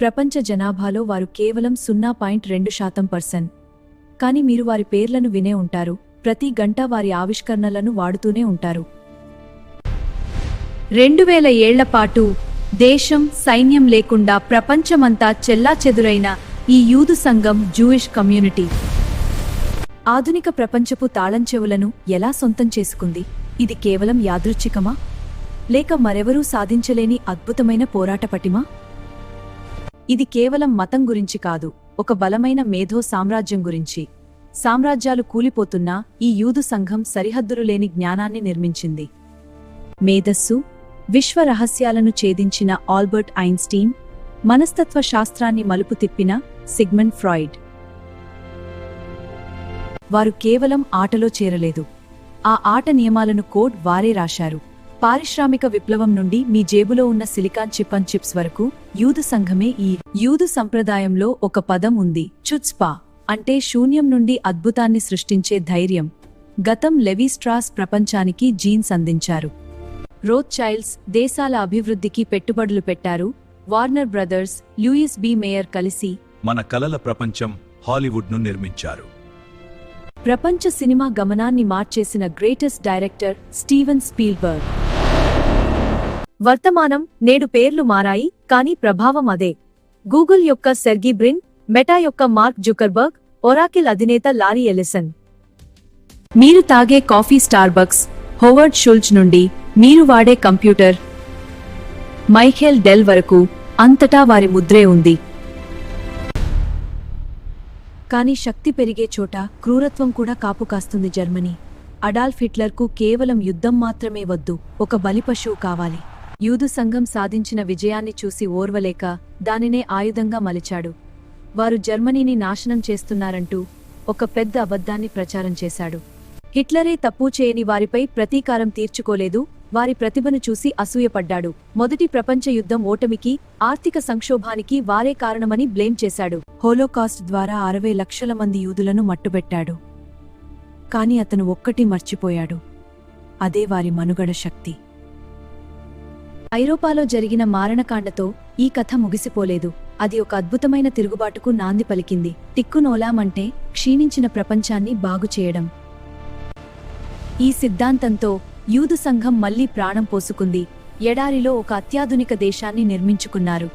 ప్రపంచ జనాభాలో వారు కేవలం 0.2%. కానీ మీరు వారి పేర్లను వినే ఉంటారు, ప్రతి గంట వారి ఆవిష్కరణలను వాడుతూనే ఉంటారు. 2000 ఏళ్ల పాటు దేశం, సైన్యం లేకుండా ప్రపంచమంతా చెల్లాచెదురైన ఈ యూదు సంఘం జూయిష్ కమ్యూనిటీ ఆధునిక ప్రపంచపు తాళంచెవులను ఎలా సొంతం చేసుకుంది? ఇది కేవలం యాదృచ్ఛికమా, లేక మరెవరూ సాధించలేని అద్భుతమైన పోరాట పటిమా? ఇది కేవలం మతం గురించి కాదు, ఒక బలమైన మేధో సామ్రాజ్యం గురించి. సామ్రాజ్యాలు కూలిపోతున్నా ఈ యూదు సంఘం సరిహద్దులు లేని జ్ఞానాన్ని నిర్మించింది. మేధస్సు, విశ్వ రహస్యాలను ఛేదించిన ఆల్బర్ట్ ఐన్స్టీన్, మనస్తత్వ శాస్త్రాన్ని మలుపు తిప్పిన సిగ్మండ్ ఫ్రాయిడ్. వారు కేవలం ఆటలో చేరలేదు, ఆ ఆట నియమాలను కోడ్ వారే రాశారు. పారిశ్రామిక విప్లవం నుండి మీ జేబులో ఉన్న సిలికాన్ చిప్స్ వరకు యూదు సంఘమే. ఈ యూదు సంప్రదాయంలో ఒక పదం ఉంది, చుత్స్పా, అంటే శూన్యం నుండి అద్భుతాన్ని సృష్టించే ధైర్యం. గతం లెవీ స్ట్రాస్ ప్రపంచానికి జీన్స్ అందించారు. రోత్ చైల్డ్స్ దేశాల అభివృద్ధికి పెట్టుబడులు పెట్టారు. Warner Brothers, Louis B Mayer కలిసి మన కలల ప్రపంచం హాలీవుడ్ను నిర్మించారు. ప్రపంచ సినిమా గమనాన్ని మార్చేసిన గ్రేటెస్ట్ డైరెక్టర్ స్టీవెన్ స్పీల్బర్గ్. వర్తమానం నేడు పేర్లు మారాయి, కానీ ప్రభావం అదే. గూగుల్ యొక్క సెర్గీ బ్రిన్, మెటా యొక్క మార్క్ జుకర్బర్గ్, ఒరాకిల్ అధినేత లారీ ఎలిసన్. మీరు తాగే కాఫీ స్టార్బక్స్ హోవర్డ్ షుల్జ్ నుండి మీరు వాడే కంప్యూటర్ మైఖేల్ డెల్ వరకు అంతటా వారి ముద్రే ఉంది. కానీ శక్తి పెరిగే చోట క్రూరత్వం కూడా కాపు కాస్తుంది. జర్మనీ అడాల్ఫ్ హిట్లర్కు కేవలం యుద్ధం మాత్రమే వద్దు, ఒక బలిపశువు కావాలి. యూదు సంఘం సాధించిన విజయాన్ని చూసి ఓర్వలేక దానినే ఆయుధంగా మలిచాడు. వారు జర్మనీని నాశనం చేస్తున్నారంటూ ఒక పెద్ద అబద్ధాన్ని ప్రచారం చేశాడు. హిట్లరే తప్పు చేయని వారిపై ప్రతీకారం తీర్చుకోలేదు, వారి ప్రతిభను చూసి అసూయపడ్డాడు. మొదటి ప్రపంచ యుద్ధం ఓటమికి, ఆర్థిక సంక్షోభానికి వారే కారణమని బ్లేమ్ చేశాడు. హోలోకాస్ట్ ద్వారా 60 లక్షల మంది యూదులను మట్టుబెట్టాడు. కాని అతను ఒక్కటి మర్చిపోయాడు, అదే వారి మనుగడ శక్తి. ఐరోపాలో జరిగిన మారణకాండతో ఈ కథ ముగిసిపోలేదు. అది ఒక అద్భుతమైన తిరుగుబాటుకు నాంది పలికింది. తిక్కునోలాం అంటే క్షీణించిన ప్రపంచాన్ని బాగుచేయడం. ఈ సిద్ధాంతంతో యూదు సంఘం మళ్లీ ప్రాణం పోసుకుంది. ఎడారిలో ఒక అత్యాధునిక దేశాన్ని నిర్మించుకున్నారు.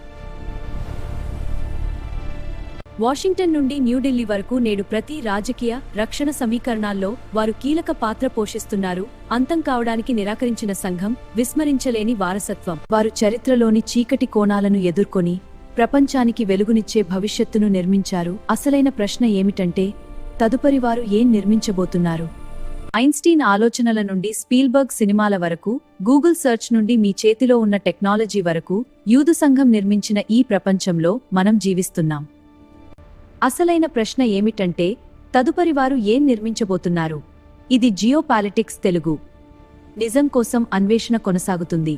వాషింగ్టన్ నుండి న్యూఢిల్లీ వరకు నేడు ప్రతి రాజకీయ, రక్షణ సమీకరణాల్లో వారు కీలక పాత్ర పోషిస్తున్నారు. అంతం కావడానికి నిరాకరించిన సంఘం, విస్మరించలేని వారసత్వం. వారు చరిత్రలోని చీకటి కోణాలను ఎదుర్కొని ప్రపంచానికి వెలుగునిచ్చే భవిష్యత్తును నిర్మించారు. అసలైన ప్రశ్న ఏమిటంటే, తదుపరి వారు ఏం నిర్మించబోతున్నారు? ఐన్స్టీన్ ఆలోచనల నుండి స్పీల్బర్గ్ సినిమాల వరకు, గూగుల్ సెర్చ్ నుండి మీ చేతిలో ఉన్న టెక్నాలజీ వరకు, యూదు సంఘం నిర్మించిన ఈ ప్రపంచంలో మనం జీవిస్తున్నాం. అసలైన ప్రశ్న ఏమిటంటే, తదుపరి వారు ఏం నిర్మించబోతున్నారు? ఇది జియోపాలిటిక్స్ తెలుగు. నిజం కోసం అన్వేషణ కొనసాగుతుంది.